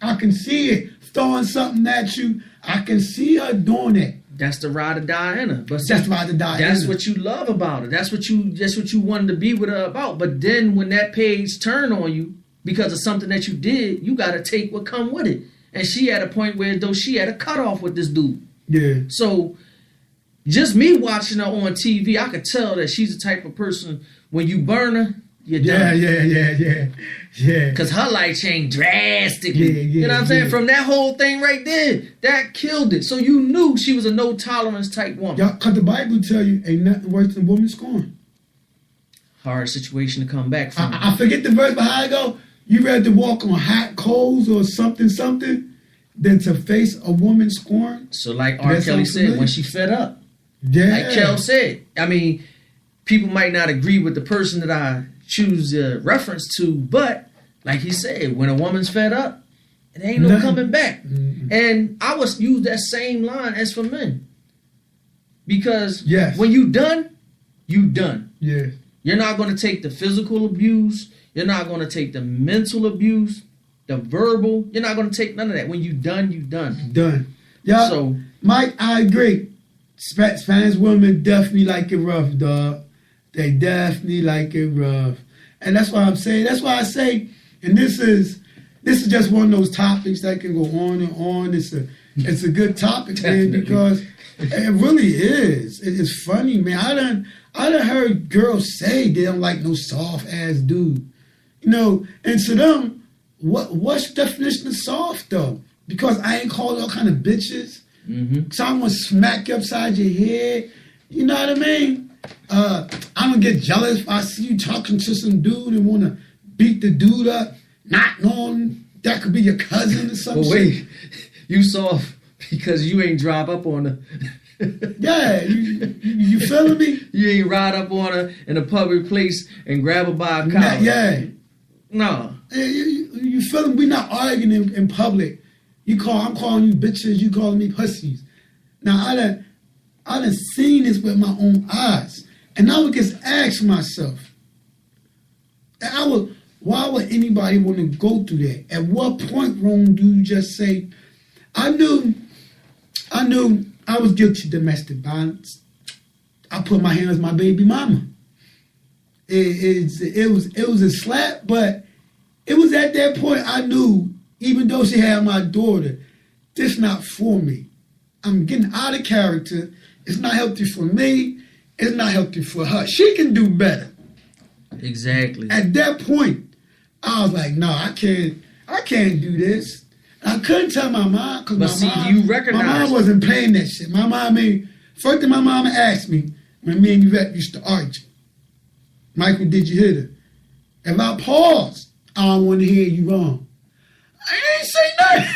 I can see it, throwing something at you. I can see her doing that. That's the ride or die in her. But see, that's ride or die. That's what you love about her. That's what you wanted to be with her about. But then when that page turn on you because of something that you did, you got to take what come with it. And she at a point where though she had a cutoff with this dude. Yeah. So just me watching her on TV, I could tell that she's the type of person, when you burn her, you're done. Yeah. Because her life changed drastically. You know what I'm saying? From that whole thing right there, that killed it. So you knew she was a no tolerance type woman. Yeah, because the Bible tell you ain't nothing worse than a woman scorned. Hard situation to come back from. I forget the verse, but how it go? You rather walk on hot coals or something, than to face a woman scorn. So like R. Kelly said, when she fed up. Yeah. Like Kel said. I mean, people might not agree with the person that I choose a reference to, but like he said, when a woman's fed up, it ain't no coming back. Mm-hmm. And I would use that same line as for men. Because when you done, you done. Yeah. You're not going to take the physical abuse. You're not going to take the mental abuse, the verbal. You're not going to take none of that. When you done, you done. Done. Yeah. So, Mike, I agree. Spanish women definitely like it rough, dog. They definitely like it rough. And that's why I'm saying, that's why I say, and this is just one of those topics that can go on and on. It's a good topic, man, because it really is. It's funny, man. I done heard girls say they don't like no soft ass dude. You know, and to them, what's the definition of soft though? Because I ain't called all kind of bitches. Mm-hmm. Someone smack you upside your head. You know what I mean? I don't get jealous if I see you talking to some dude and want to beat the dude up, not knowing that could be your cousin or something. But wait, you soft because you ain't drive up on her. Yeah, you feeling me? You ain't ride up on her in a public place and grab her by a collar. Yeah. No. You feeling? We not arguing in public. I'm calling you bitches. You calling me pussies. Now I done seen this with my own eyes, and I would just ask myself, why would anybody want to go through that? At what point, Rome, do you just say, I knew I was guilty of domestic violence. I put my hands on my baby mama. It was a slap, but it was at that point I knew, even though she had my daughter, this not for me. I'm getting out of character. It's not healthy for me. It's not healthy for her. She can do better. Exactly. At that point, I was like, no, I can't do this. I couldn't tell my mom because my mom wasn't playing that shit. My mom first thing my mama asked me when me and Yvette used to argue, Michael, did you hit her? If I paused, I don't want to hear you wrong. I ain't say nothing.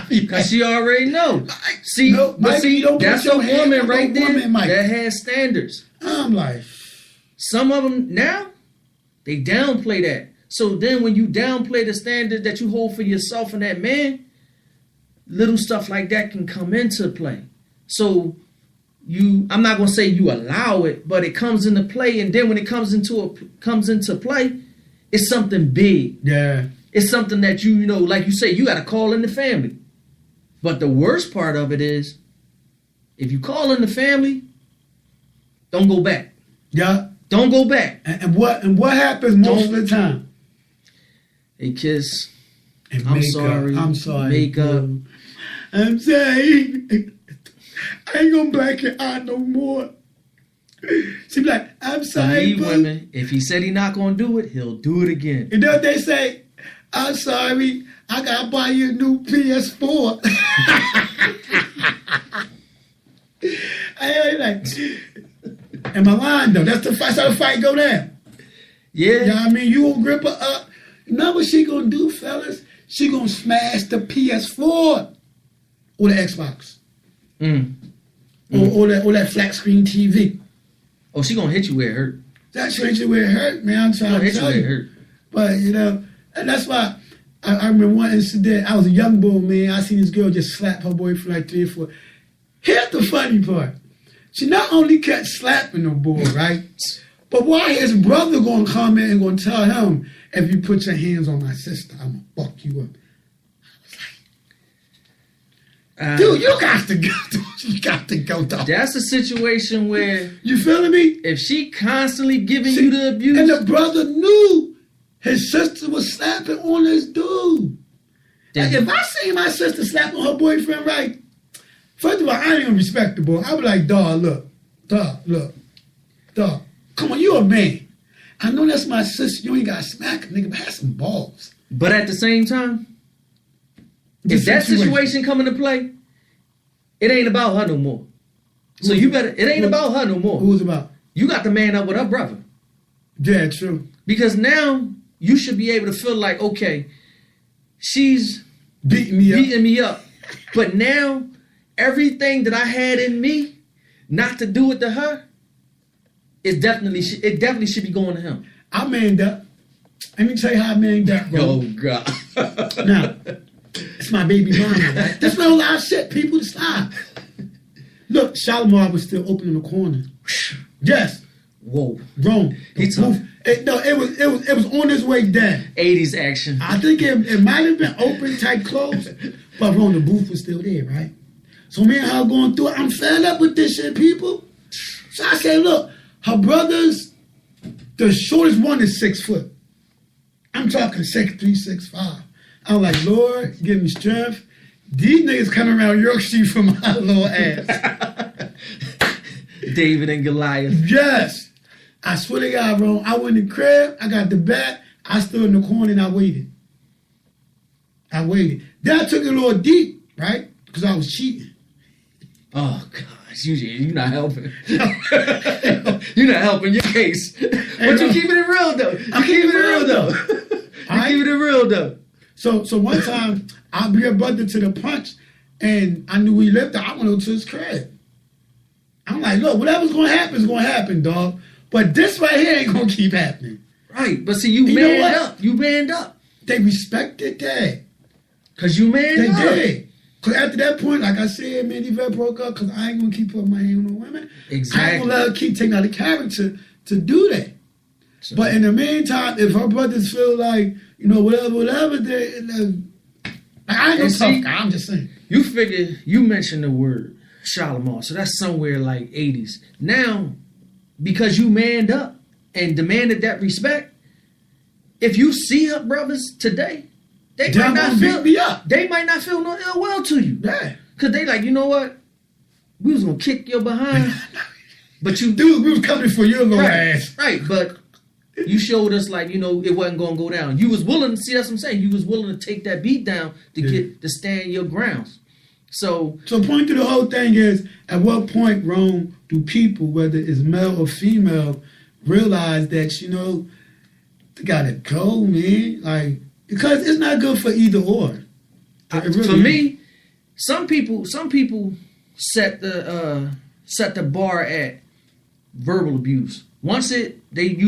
Because she already know. See, no, Mike, see, that's a woman right there that has standards. I'm like, some of them now, they downplay that. So then when you downplay the standard that you hold for yourself and that man, little stuff like that can come into play. So I'm not going to say you allow it, but it comes into play. And then when it comes into play, it's something big. Yeah. It's something that you know, like you say, you got to call in the family. But the worst part of it is, if you call in the family, don't go back. Yeah. Don't go back. And what happens most of the time? They kiss. And I'm sorry. Make up. I'm sorry. I ain't gonna black your eye no more. She be like, I'm sorry. Believe women, if he said he not gonna do it, he'll do it again. You know what they say? I'm sorry, I gotta buy you a new PS4. I like, am I lying though? That's how the fight go down. Yeah. You know what I mean? You gonna grip her up. You know what she gonna do, fellas? She gonna smash the PS4 or the Xbox. Or that flat screen TV. Oh, she gonna hit you where it hurt. That's hit you where it hurt, man. I'm trying to tell you. Hurt. But, you know, and that's why I remember one incident. I was a young boy, man. I seen this girl just slap her boyfriend like 3 or 4. Here's the funny part. She not only kept slapping the boy, right? But why his brother gonna come in and gonna tell him, if you put your hands on my sister, I'm gonna fuck you up. I was like, dude, you got to go. You got to go, dog. That's a situation where, you feeling me? If she constantly giving you the abuse, and the brother knew his sister was slapping on this dude. Like, if I see my sister slapping her boyfriend, right? First of all, I ain't gonna respect the boy. I be like, dog, look, come on, you a man. I know that's my sister. You ain't got to smack a nigga, but have some balls. But at the same time, if that situation come into play, it ain't about her no more. So you better, it ain't about her no more. Who's about? You got to man up with her brother. Yeah, true. Because now you should be able to feel like, okay, she's beating me up. But now everything that I had in me not to do it to her, it definitely should be going to him. I manned up. Let me tell you how I manned up, bro. Oh, God. Now, it's my baby mama, right? That's not a lot of shit, people. Stop. Look, Shalimar was still open in the corner. Yes. Whoa. Rome. He took It was on its way down. 80s action. I think it might have been open, tight, closed, but Rome, the booth was still there, right? So me and her going through it, I'm fed up with this shit, people. So I said, look, her brothers, the shortest one is 6 foot. I'm talking 6'3", 6'5". I'm like, Lord, give me strength. These niggas coming around York Street for my little ass. David and Goliath. Yes. I swear to God, bro. I went in the crib. I got the bat. I stood in the corner and I waited. Then I took it a little deep, right? Because I was cheating. Oh, gosh. You're not helping. You're not helping your case. But you keeping it real, though. I'm keeping it real, though. Keeping it real, though. So one time, I bring a brother to the punch, and I knew we lived there. I went over to his crib. I'm like, look, whatever's going to happen is going to happen, dog. But this right here ain't going to keep happening. Right. But see, you manned up. You manned up. They respected that. Because you manned up. They did. Because after that point, like I said, man, Yvette broke up because I ain't going to keep putting my hand on women. Exactly. I ain't going to let her keep taking out the character to do that. So, but in the meantime, if her brothers feel like, whatever, they, I ain't no tough guy. I'm just saying. You figure, you mentioned the word Shalimar, so that's somewhere like 80s. Now, because you manned up and demanded that respect, if you see her brothers today, they might not feel no ill will to you. Yeah. Because they like, you know what? We was going to kick your behind. But you... Dude, we was coming for your little ass. Right, but you showed us like, it wasn't going to go down. You was willing to, see, that's what I'm saying. You was willing to take that beat down to stand your grounds. So the point to the whole thing is, at what point, Rome, do people, whether it's male or female, realize that, they gotta go, man? Like, because it's not good for either or. For me, some people set the bar at verbal abuse. Once you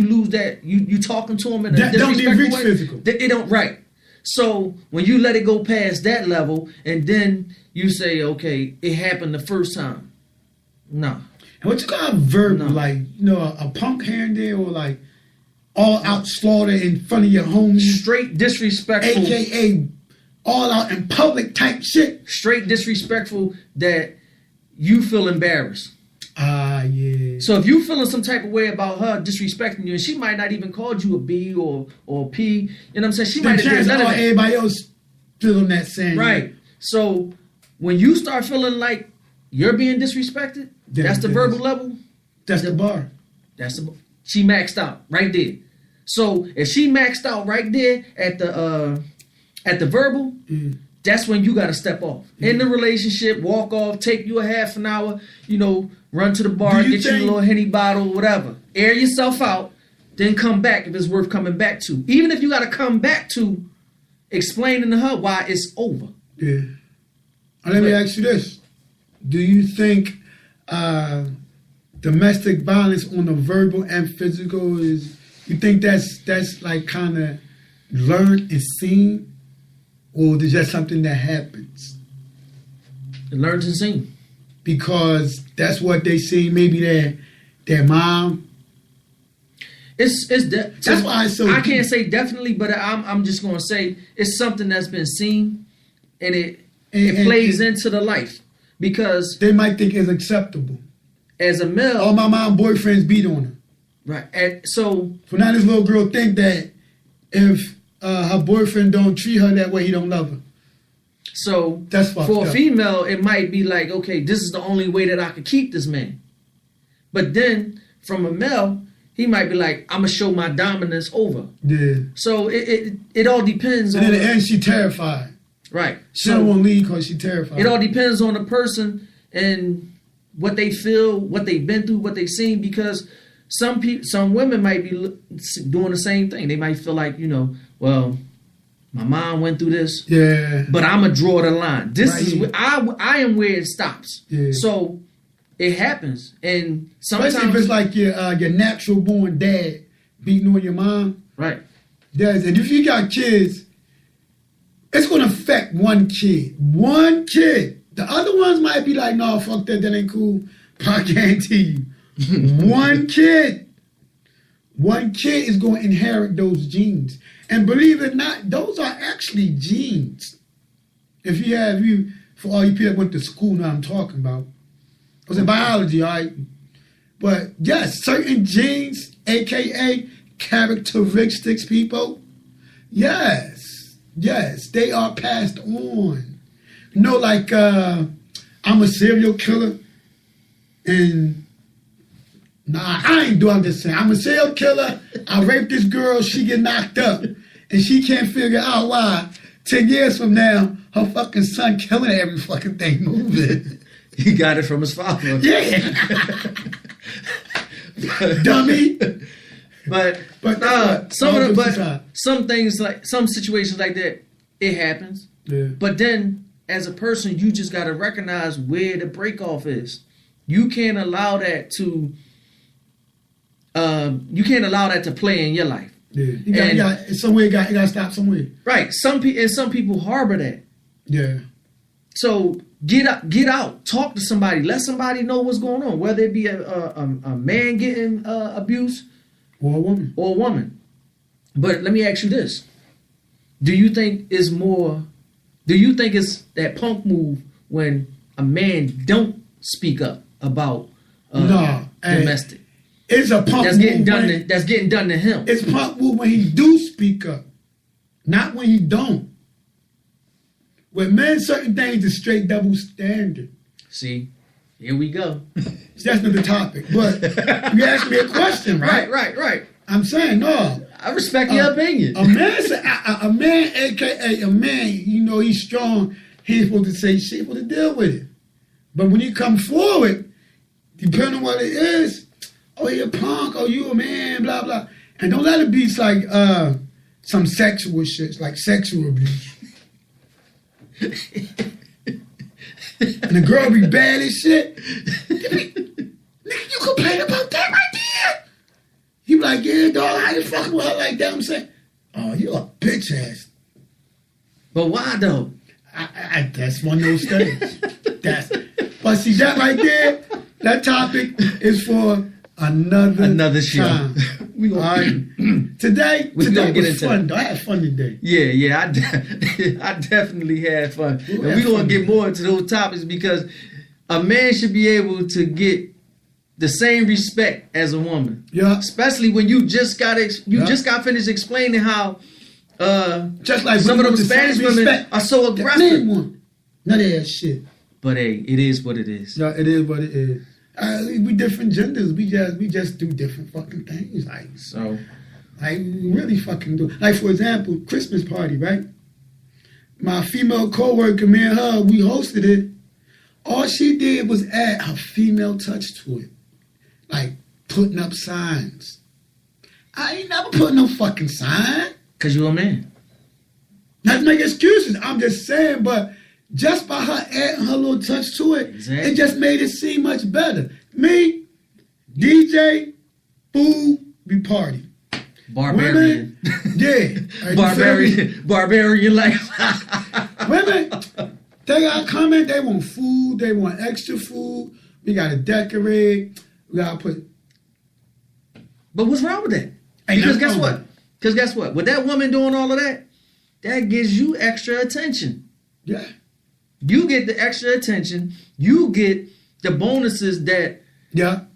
lose that, you talking to them in a disrespectful way. Physical. It don't right. So when you let it go past that level, and then you say, okay, it happened the first time. No. And what you call verbal, like, a punk here and there, or like all out slaughter in front of your homies. Straight disrespectful. AKA all out in public type shit. Straight disrespectful that you feel embarrassed. Yeah. So if you feeling some type of way about her disrespecting you, and she might not even called you a B or a P, you know what I'm saying? She might have done everybody else feeling that same. Right. So when you start feeling like you're being disrespected, that's the verbal level. That's the bar. She maxed out right there. So if she maxed out right there at the verbal, that's when you got to step off. In the relationship, walk off, take you a half an hour, run to the bar, get you a little Henny bottle, whatever. Air yourself out, then come back if it's worth coming back to. Even if you got to come back to explaining to her why it's over. Yeah. Let me ask you this. Do you think domestic violence on the verbal and physical you think that's like kind of learned and seen, or is that something that happens? It learns and seen. Because that's what they see, maybe their mom. That's why it's so I can't say definitely, but I'm just gonna say it's something that's been seen, and it plays into the life, because they might think it's acceptable. As a male, all my mom boyfriends beat on her. Right. So now this little girl think that if her boyfriend don't treat her that way, he don't love her. So that's for a female, it might be like, okay, this is the only way that I could keep this man. But then from a male, he might be like, I'm gonna show my dominance over. Yeah. So it all depends. And in the end, she terrified. Right. She don't want to leave because she terrified. It all depends on the person and what they feel, what they've been through, what they've seen. Because some women might be doing the same thing. They might feel like, well, my mom went through this, but I'm gonna draw the line. This is where I am where it stops. Yeah. So it happens, and sometimes especially if it's like your natural born dad beating on your mom, right? Yes, and if you got kids, it's gonna affect one kid. The other ones might be like, no, fuck that ain't cool. But I guarantee you, one kid one kid is going to inherit those genes. And believe it or not, those are actually genes. If you, for all you people that went to school, know what I'm talking about. I was in biology, all right? But yes, certain genes, aka characteristics, people, yes, they are passed on. You know, like I'm a serial killer, and nah, I ain't doing this thing. I'm a serial killer. I raped this girl. She get knocked up, and she can't figure out why. 10 years from now, her fucking son killing every fucking thing moving. He got it from his father. Yeah. Dummy. But some things, like some situations like that, it happens. Yeah. But then as a person, you just gotta recognize where the break off is. You can't allow that to play in your life. Yeah. You got to stop somewhere. Right. Some people harbor that. Yeah. So get out, talk to somebody, let somebody know what's going on, whether it be a man getting abuse or a woman. But let me ask you this: do you think it's that punk move when a man don't speak up about domestic? It's a punk that's move that's getting done to him. It's punk move when he do speak up, not when he don't. With men, certain things is straight double standard. See, here we go. That's not the topic, but you asked me a question, right? Right. I'm saying no. I respect your opinion. A man, aka a man, you know, he's strong. He ain't supposed to say shit, supposed to deal with it. But when you come forward, depending on what it is, oh, you're a punk, oh, you a man, blah blah, and don't let it be like some sexual shit, like sexual abuse. And the girl be bad as shit. Nigga, you complain about that right there? You be like, yeah, dog, I ain't fucking with her like that. I'm saying, oh, you a bitch ass. But why though? I that's one of those things. But see that right there, that topic is for another show. We gonna today was fun. Though. I had fun today. Yeah, I definitely had fun. And we're gonna get more into those topics because a man should be able to get the same respect as a woman. Yeah. Especially when you just got finished explaining how just like some of them Spanish women are so aggressive. None of that shit. But hey, it is what it is. Yeah, it is what it is. We different genders. We just do different fucking things. We really fucking do. Like for example, Christmas party, right? My female coworker, me and her, we hosted it. All she did was add her female touch to it, like putting up signs. I ain't never put no fucking sign. Cause you a man. Not to make excuses. I'm just saying, but. Just by her adding her little touch to it, It just made it seem much better. Me, DJ, food, we party. Barbarian. Women, yeah. Barbarian life. Women, they got coming, they want food, they want extra food. We got to decorate. We got to put... But what's wrong with that? Because guess what? With that woman doing all of that, that gives you extra attention. Yeah. You get the extra attention. You get the bonuses that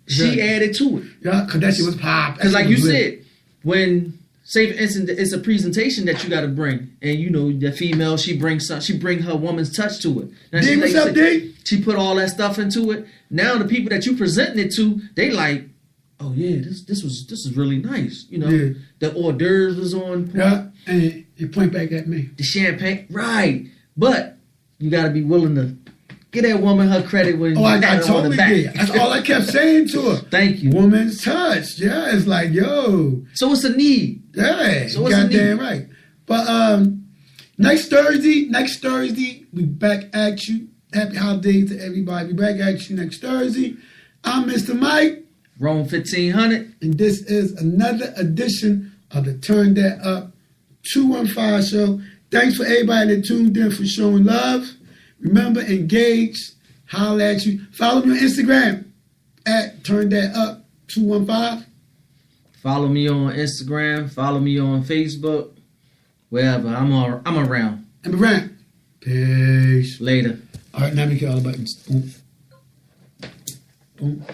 she added to it. Yeah, because that shit was pop. Because like you said, when, say for instance, it's a presentation that you got to bring, and you know the female, she bring her woman's touch to it. Now, D, what's up, D? She put all that stuff into it. Now the people that you presenting it to, they like, oh yeah, this is really nice. You know, the hors d'oeuvres was on point. Yeah, and you point back at me. The champagne, right? But you got to be willing to give that woman her credit when I totally did. That's all I kept saying to her. Thank you. Woman's touch. Yeah, it's like, yo. So what's the need? Yeah, so what's the need? Goddamn right. But next Thursday, we back at you. Happy holidays to everybody. We back at you next Thursday. I'm Mr. Mike. Rome 1500. And this is another edition of the Turn That Up 215 Show. Thanks for everybody that tuned in for showing love. Remember, engage, holler at you. Follow me on Instagram at Turndatup215. Follow me on Instagram. Follow me on Facebook. Wherever. I'm around. I'm around. Peace. Later. All right, now we get all the buttons. Boom. Boom.